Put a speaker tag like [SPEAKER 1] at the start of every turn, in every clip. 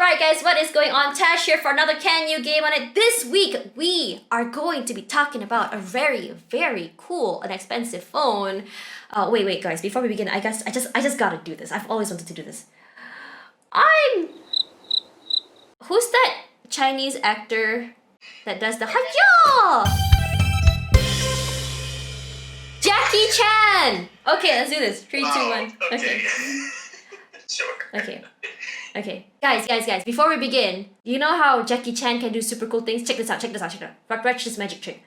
[SPEAKER 1] Alright guys, what is going on? Tash here for another Can You game on it. This week, we are going to be talking about a very, very cool and expensive phone. Wait guys, before we begin, I just gotta do this. I've always wanted to do this. Who's that Chinese actor that does the Hiya? Jackie Chan! Okay, let's do this. 3, 2, 1. Okay.
[SPEAKER 2] Sure.
[SPEAKER 1] Okay. Guys, before we begin, you know how Jackie Chan can do super cool things? Check this out. Watch this magic trick.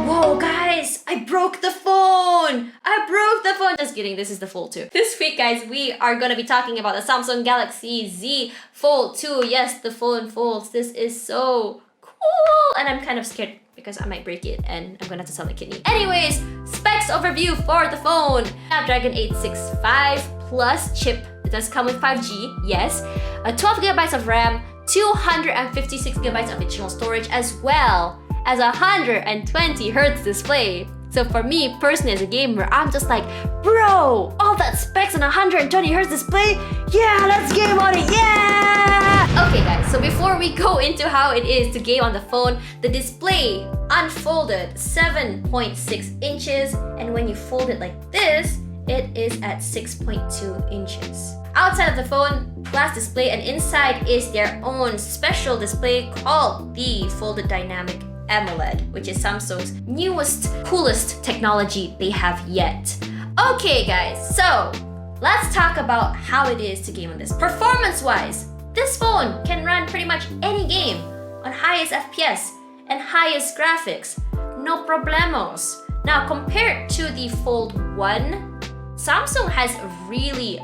[SPEAKER 1] Whoa, guys, I broke the phone! Just kidding, this is the Fold2. This week, guys, we are gonna be talking about the Samsung Galaxy Z Fold2. Yes, the phone folds. This is so cool! And I'm kind of scared because I might break it and I'm gonna have to sell my kidney. Anyways, specs overview for the phone. Snapdragon 865 plus chip. It does come with 5G, yes. 12GB of RAM, 256GB of additional storage, as well as 120Hz display. So for me, personally as a gamer, I'm just like, bro, all that specs and 120Hz display? Yeah, let's game on it, yeah! Okay guys, so before we go into how it is to game on the phone, the display unfolded 7.6 inches, and when you fold it like this, it is at 6.2 inches. Outside of the phone, glass display, and inside is their own special display called the Folded Dynamic AMOLED, which is Samsung's newest, coolest technology they have yet. Okay guys, so let's talk about how it is to game on this. Performance-wise, this phone can run pretty much any game on highest FPS and highest graphics. No problemos. Now, compared to the Fold1, Samsung has really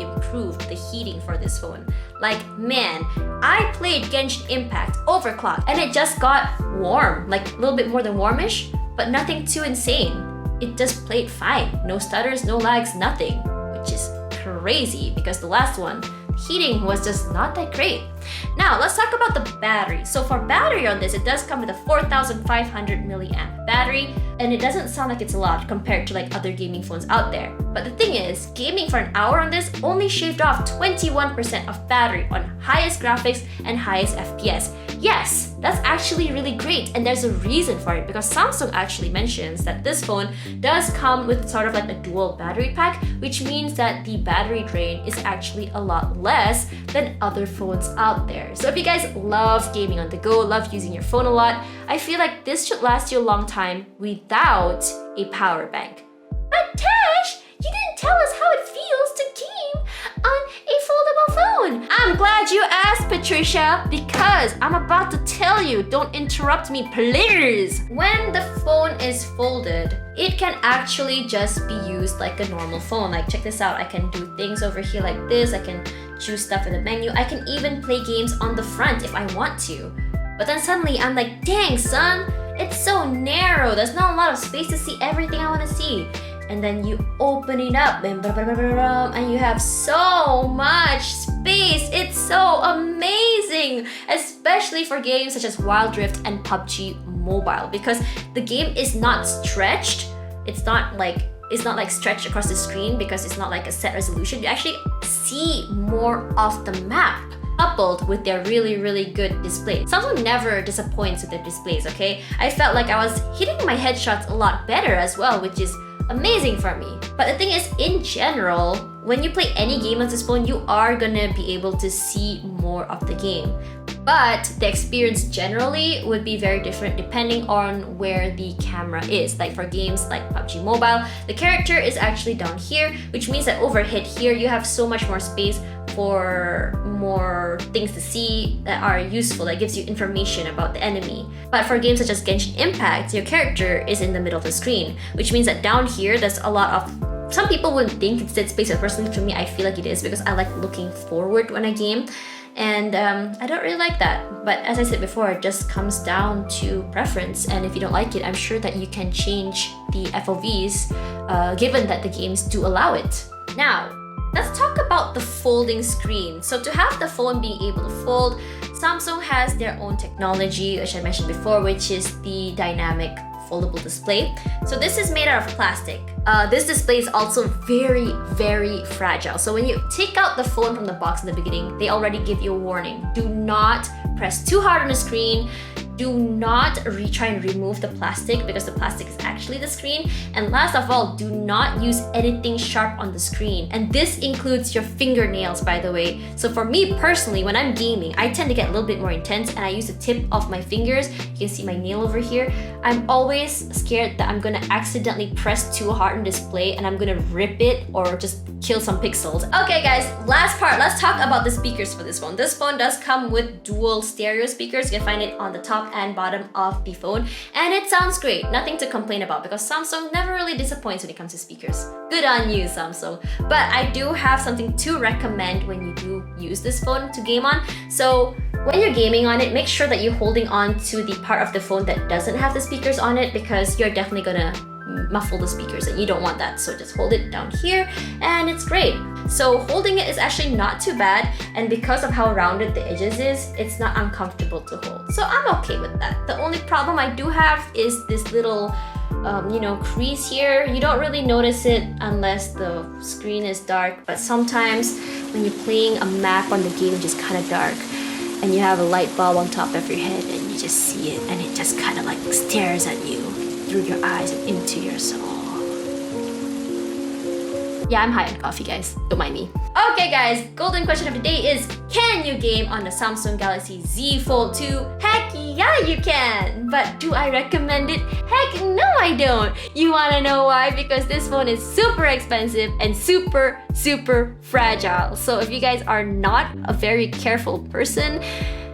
[SPEAKER 1] improved the heating for this phone. Like, man, I played Genshin Impact overclocked and it just got warm, like a little bit more than warmish, but nothing too insane. It just played fine. No stutters, no lags, nothing, which is crazy because the last one, heating was just not that great. Now, let's talk about the battery. So for battery on this, it does come with a 4500 milliamp battery, and it doesn't sound like it's a lot compared to like other gaming phones out there. But the thing is, gaming for an hour on this only shaved off 21% of battery on highest graphics and highest FPS. Yes, that's actually really great, and there's a reason for it because Samsung actually mentions that this phone does come with sort of like a dual battery pack, which means that the battery drain is actually a lot less than other phones out there. So if you guys love gaming on the go, love using your phone a lot, I feel like this should last you a long time without a power bank. But Tash, you didn't tell us how it feels to game on a foldable phone. I'm glad you asked, Patricia, because I'm about to tell you. Don't interrupt me, please. When the phone is folded, it can actually just be used like a normal phone. Like, check this out. I can do things over here like this. I can choose stuff in the menu. I can even play games on the front if I want to. But then suddenly I'm like, dang son, it's so narrow. There's not a lot of space to see everything I want to see. And then you open it up and you have so much space. It's so amazing, especially for games such as Wild Rift and PUBG Mobile, because the game is not stretched. It's not like stretched across the screen because it's not like a set resolution. You actually see more of the map, coupled with their really good display. Samsung never disappoints with their displays, okay? I felt like I was hitting my headshots a lot better as well, which is amazing for me. But the thing is, in general, when you play any game on this phone, you are gonna be able to see more of the game. But the experience generally would be very different depending on where the camera is. Like for games like PUBG Mobile, the character is actually down here, which means that overhead here, you have so much more space for more things to see that are useful, that gives you information about the enemy. But for games such as Genshin Impact, your character is in the middle of the screen, which means that down here, there's a lot of... Some people wouldn't think it's dead space, but personally for me, I feel like it is because I like looking forward when I game. And I don't really like that. But as I said before, it just comes down to preference. And if you don't like it, I'm sure that you can change the FOVs given that the games do allow it. Now, let's talk about the folding screen. So to have the phone being able to fold, Samsung has their own technology, which I mentioned before, which is the dynamic foldable display. So this is made out of plastic. This display is also very, very fragile. So when you take out the phone from the box in the beginning, they already give you a warning. Do not press too hard on the screen. Do not try and remove the plastic because the plastic is actually the screen. And last of all, do not use anything sharp on the screen. And this includes your fingernails, by the way. So for me personally, when I'm gaming, I tend to get a little bit more intense and I use the tip of my fingers. You can see my nail over here. I'm always scared that I'm gonna accidentally press too hard on display and I'm gonna rip it or just kill some pixels. Okay guys, last part, let's talk about the speakers for this phone. This phone does come with dual stereo speakers. You can find it on the top and bottom of the phone, and it sounds great. Nothing to complain about because Samsung never really disappoints when it comes to speakers. Good on you, Samsung. But I do have something to recommend when you do use this phone to game on. So when you're gaming on it, make sure that you're holding on to the part of the phone that doesn't have the speakers on it because you're definitely gonna muffle the speakers and you don't want that. So just hold it down here and it's great. So holding it is actually not too bad, and because of how rounded the edges is, it's not uncomfortable to hold. So I'm okay with that. The only problem I do have is this little crease here. You don't really notice it unless the screen is dark, but sometimes when you're playing a map on the game which is kind of dark and you have a light bulb on top of your head and you just see it and it just kind of like stares at you through your eyes and into your soul. Yeah, I'm high on coffee, guys. Don't mind me. Okay, guys, golden question of the day is, can you game on the Samsung Galaxy Z Fold 2? Heck yeah, you can! But do I recommend it? Heck no, I don't! You wanna know why? Because this phone is super expensive and super, super fragile. So if you guys are not a very careful person,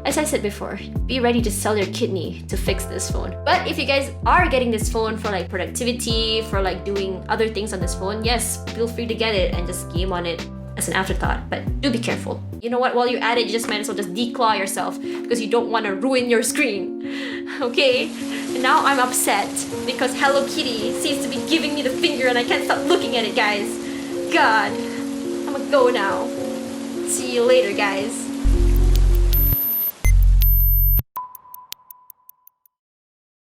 [SPEAKER 1] as I said before, be ready to sell your kidney to fix this phone. But if you guys are getting this phone for like productivity, for like doing other things on this phone, yes, feel free to get it and just game on it as an afterthought. But do be careful. You know what? While you're at it, you just might as well just declaw yourself because you don't want to ruin your screen. Okay? And now I'm upset because Hello Kitty seems to be giving me the finger and I can't stop looking at it, guys. God. I'm gonna go now. See you later, guys.